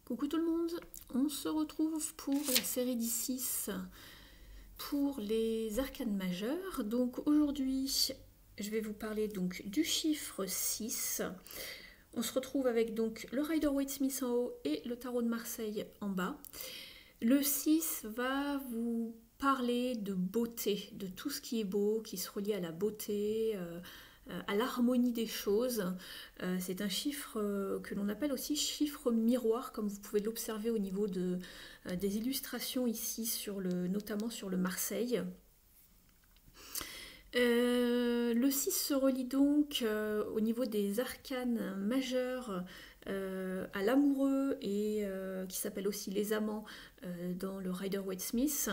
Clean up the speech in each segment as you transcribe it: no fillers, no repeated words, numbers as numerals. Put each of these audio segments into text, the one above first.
Coucou tout le monde, on se retrouve pour la série D6 pour les arcanes majeures. Donc aujourd'hui, je vais vous parler donc du chiffre 6. On se retrouve avec donc le Rider-Waite-Smith en haut et le tarot de Marseille en bas. Le 6 va vous parler de beauté, de tout ce qui est beau, qui se relie à la beauté, à l'harmonie des choses. C'est un chiffre que l'on appelle aussi chiffre miroir, comme vous pouvez l'observer au niveau des illustrations ici, notamment sur le Marseille. Le 6 se relie donc au niveau des arcanes majeures à l'amoureux et qui s'appelle aussi les amants dans le Rider-Waite-Smith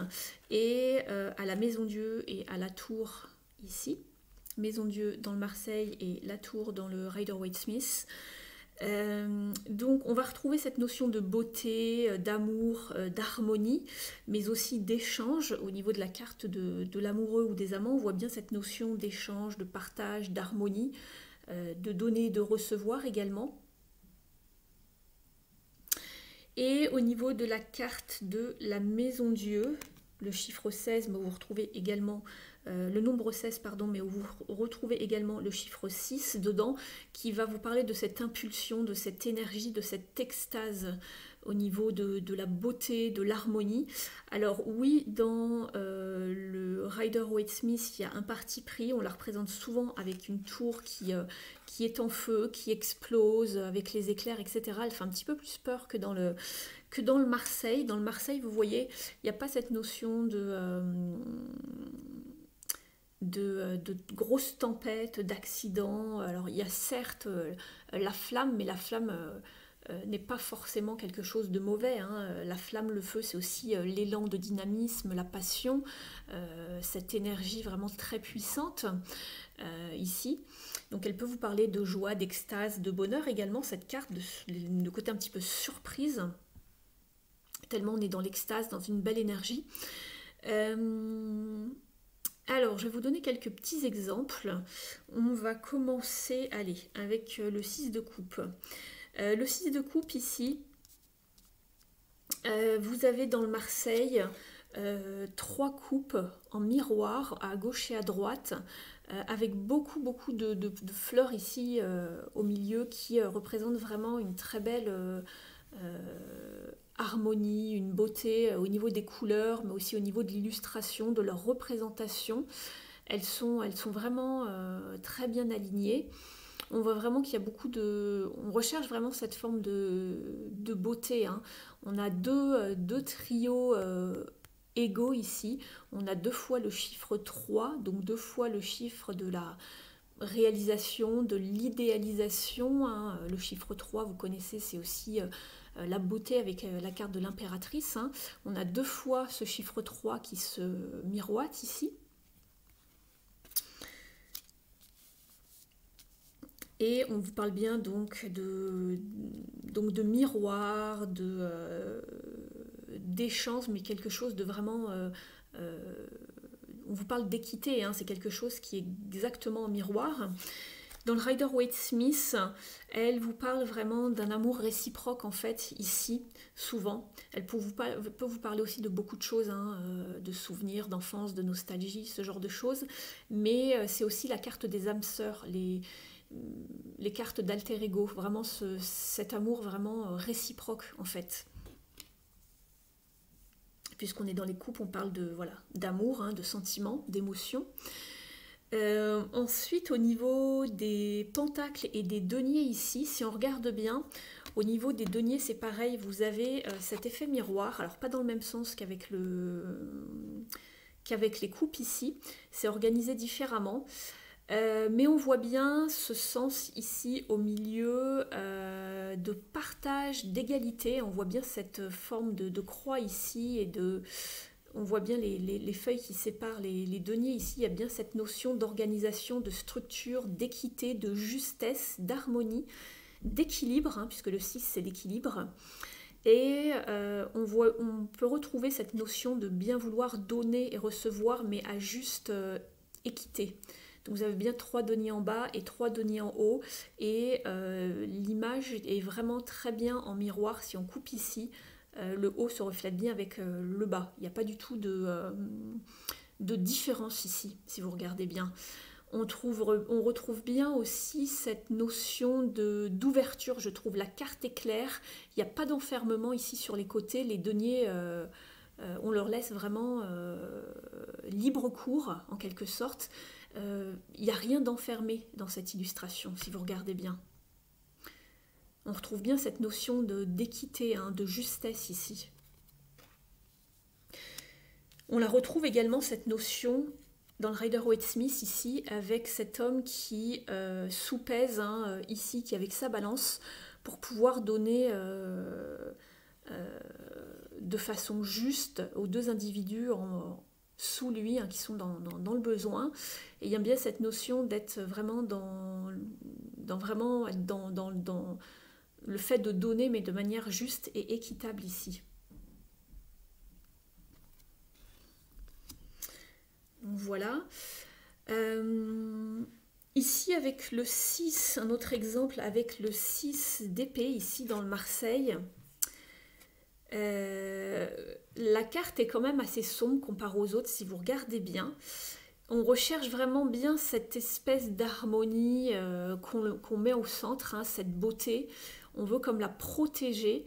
et à la Maison Dieu et à la Tour ici. Maison Dieu dans le Marseille et la Tour dans le Rider-Waite-Smith. Donc on va retrouver cette notion de beauté, d'amour, d'harmonie, mais aussi d'échange. Au niveau de la carte de l'amoureux ou des amants, on voit bien cette notion d'échange, de partage, d'harmonie, de donner et de recevoir également. Et au niveau de la carte de la Maison Dieu, le chiffre 16, mais vous retrouvez également le nombre 16, pardon, mais vous retrouvez également le chiffre 6 dedans, qui va vous parler de cette impulsion, de cette énergie, de cette extase au niveau de la beauté, de l'harmonie. Alors oui, dans le Rider-Waite-Smith, il y a un parti pris, on la représente souvent avec une tour qui est en feu, qui explose avec les éclairs, etc. Elle fait un petit peu plus peur que dans le Marseille. Dans le Marseille, vous voyez, il n'y a pas cette notion de grosses tempêtes, d'accidents. Alors il y a certes la flamme, mais la flamme n'est pas forcément quelque chose de mauvais, hein. La flamme, le feu, c'est aussi l'élan de dynamisme, la passion, cette énergie vraiment très puissante ici. Donc elle peut vous parler de joie, d'extase, de bonheur également, cette carte, de côté un petit peu surprise, tellement on est dans l'extase, dans une belle énergie. Alors, je vais vous donner quelques petits exemples. On va commencer, allez, avec le 6 de coupe. Le 6 de coupe ici, vous avez dans le Marseille 3 coupes en miroir à gauche et à droite, avec beaucoup de fleurs ici au milieu qui représentent vraiment une très belle harmonie, une beauté au niveau des couleurs, mais aussi au niveau de l'illustration, de leur représentation. Elles sont vraiment très bien alignées. On voit vraiment qu'il y a on recherche vraiment cette forme de beauté, hein. On a deux trios égaux ici. On a 2 fois le chiffre 3, donc 2 fois le chiffre de la réalisation, de l'idéalisation, hein. Le chiffre 3, vous connaissez, c'est aussi la beauté avec la carte de l'impératrice, hein. On a 2 fois ce chiffre 3 qui se miroite ici. Et on vous parle bien donc de miroir, d'échange, mais quelque chose de vraiment... on vous parle d'équité, hein, c'est quelque chose qui est exactement en miroir. Dans le Rider-Waite-Smith, elle vous parle vraiment d'un amour réciproque en fait, ici, souvent. Elle peut vous parler aussi de beaucoup de choses, hein, de souvenirs, d'enfance, de nostalgie, ce genre de choses. Mais c'est aussi la carte des âmes sœurs, les cartes d'alter ego, vraiment cet amour vraiment réciproque en fait. Puisqu'on est dans les couples, on parle d'amour, hein, de sentiments, d'émotions. Ensuite, au niveau des pentacles et des deniers ici, si on regarde bien, au niveau des deniers, c'est pareil, vous avez cet effet miroir, alors pas dans le même sens qu'avec les coupes ici, c'est organisé différemment. Mais on voit bien ce sens ici au milieu de partage, d'égalité. On voit bien cette forme de croix ici et on voit bien les feuilles qui séparent les deniers ici. Il y a bien cette notion d'organisation, de structure, d'équité, de justesse, d'harmonie, d'équilibre, hein, puisque le 6 c'est l'équilibre. Et on peut retrouver cette notion de bien vouloir donner et recevoir, mais à juste équité. Donc vous avez bien 3 deniers en bas et 3 deniers en haut. Et l'image est vraiment très bien en miroir. Si on coupe ici, le haut se reflète bien avec le bas. Il n'y a pas du tout de différence ici, si vous regardez bien. On retrouve bien aussi cette notion d'ouverture, je trouve. La carte est claire, il n'y a pas d'enfermement ici sur les côtés. Les deniers, on leur laisse vraiment libre cours, en quelque sorte. Il n'y a rien d'enfermé dans cette illustration, si vous regardez bien. On retrouve bien cette notion d'équité, de justesse ici. On la retrouve également, cette notion, dans le Rider-Waite-Smith ici, avec cet homme qui soupèse ici, qui est avec sa balance, pour pouvoir donner de façon juste aux 2 individus sous lui, qui sont dans le besoin. Et il y a bien cette notion d'être vraiment dans le fait de donner, mais de manière juste et équitable ici. Voilà. Ici avec le 6, un autre exemple avec le 6 d'épée, ici dans le Marseille. La carte est quand même assez sombre comparée aux autres, si vous regardez bien. On recherche vraiment bien cette espèce d'harmonie qu'on met au centre, cette beauté. On veut comme la protéger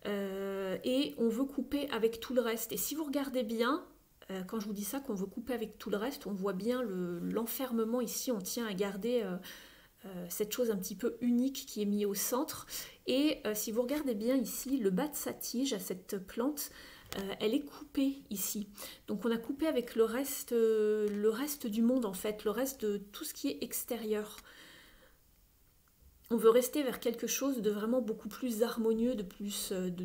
et on veut couper avec tout le reste. Et si vous regardez bien, quand je vous dis ça, qu'on veut couper avec tout le reste, on voit bien l'enfermement ici. On tient à garder cette chose un petit peu unique qui est mise au centre. Et si vous regardez bien ici, le bas de sa tige, cette plante, elle est coupée ici. Donc on a coupé avec le reste du monde en fait, le reste de tout ce qui est extérieur. On veut rester vers quelque chose de vraiment beaucoup plus harmonieux,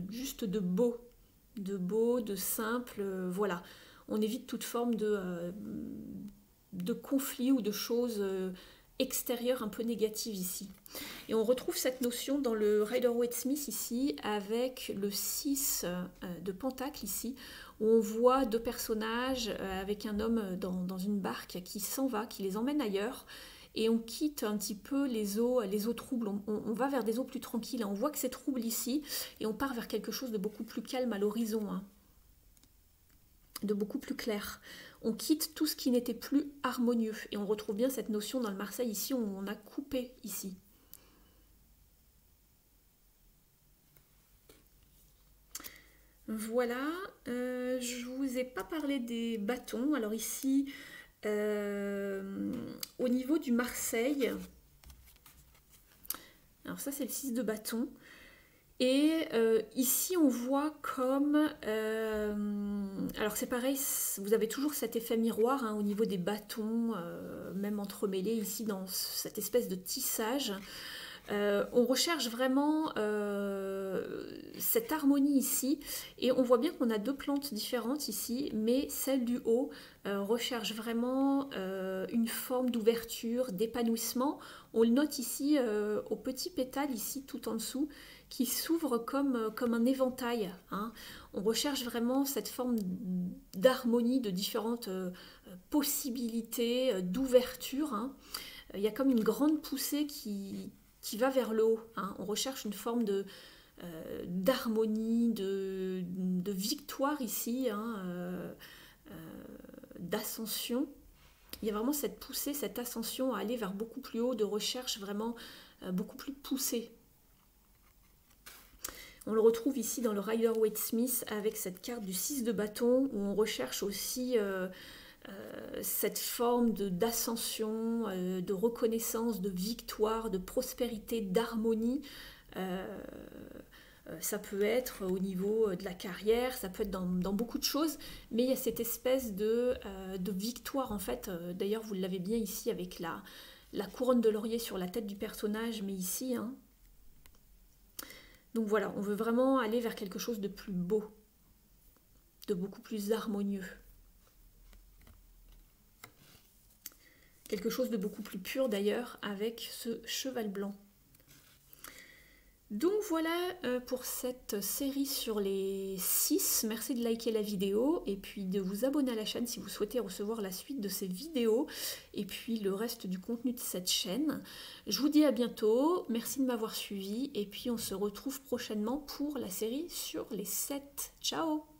juste de beau, de simple, voilà. On évite toute forme de conflit ou de choses extérieures un peu négatives ici. Et on retrouve cette notion dans le Rider-Waite-Smith ici, avec le 6 de Pentacle ici, où on voit 2 personnages avec un homme dans une barque qui s'en va, qui les emmène ailleurs. Et on quitte un petit peu les eaux troubles, on va vers des eaux plus tranquilles. On voit que c'est trouble ici, et on part vers quelque chose de beaucoup plus calme à l'horizon, de beaucoup plus clair. On quitte tout ce qui n'était plus harmonieux. Et on retrouve bien cette notion dans le Marseille ici, où on a coupé ici. Voilà, je ne vous ai pas parlé des bâtons. Alors ici, au niveau du Marseille, alors ça c'est le 6 de bâton. Et ici on voit comme, alors c'est pareil, vous avez toujours cet effet miroir au niveau des bâtons, même entremêlés ici dans cette espèce de tissage. On recherche vraiment cette harmonie ici, et on voit bien qu'on a 2 plantes différentes ici, mais celle du haut recherche vraiment une forme d'ouverture, d'épanouissement. On le note ici au petit pétale ici tout en dessous, qui s'ouvre comme un éventail. On recherche vraiment cette forme d'harmonie, de différentes possibilités, d'ouverture. Il y a comme une grande poussée qui va vers le haut. On recherche une forme d'harmonie, de victoire ici, d'ascension. Il y a vraiment cette poussée, cette ascension à aller vers beaucoup plus haut, de recherche vraiment beaucoup plus poussée. On le retrouve ici dans le Rider-Waite-Smith avec cette carte du 6 de bâton, où on recherche aussi cette forme d'ascension, de reconnaissance, de victoire, de prospérité, d'harmonie. Ça peut être au niveau de la carrière, ça peut être dans beaucoup de choses, mais il y a cette espèce de victoire en fait. D'ailleurs, vous l'avez bien ici avec la couronne de laurier sur la tête du personnage, mais ici. Donc voilà, on veut vraiment aller vers quelque chose de plus beau, de beaucoup plus harmonieux. Quelque chose de beaucoup plus pur d'ailleurs avec ce cheval blanc. Donc voilà pour cette série sur les 6. Merci de liker la vidéo et puis de vous abonner à la chaîne si vous souhaitez recevoir la suite de ces vidéos et puis le reste du contenu de cette chaîne. Je vous dis à bientôt, merci de m'avoir suivi et puis on se retrouve prochainement pour la série sur les 7. Ciao!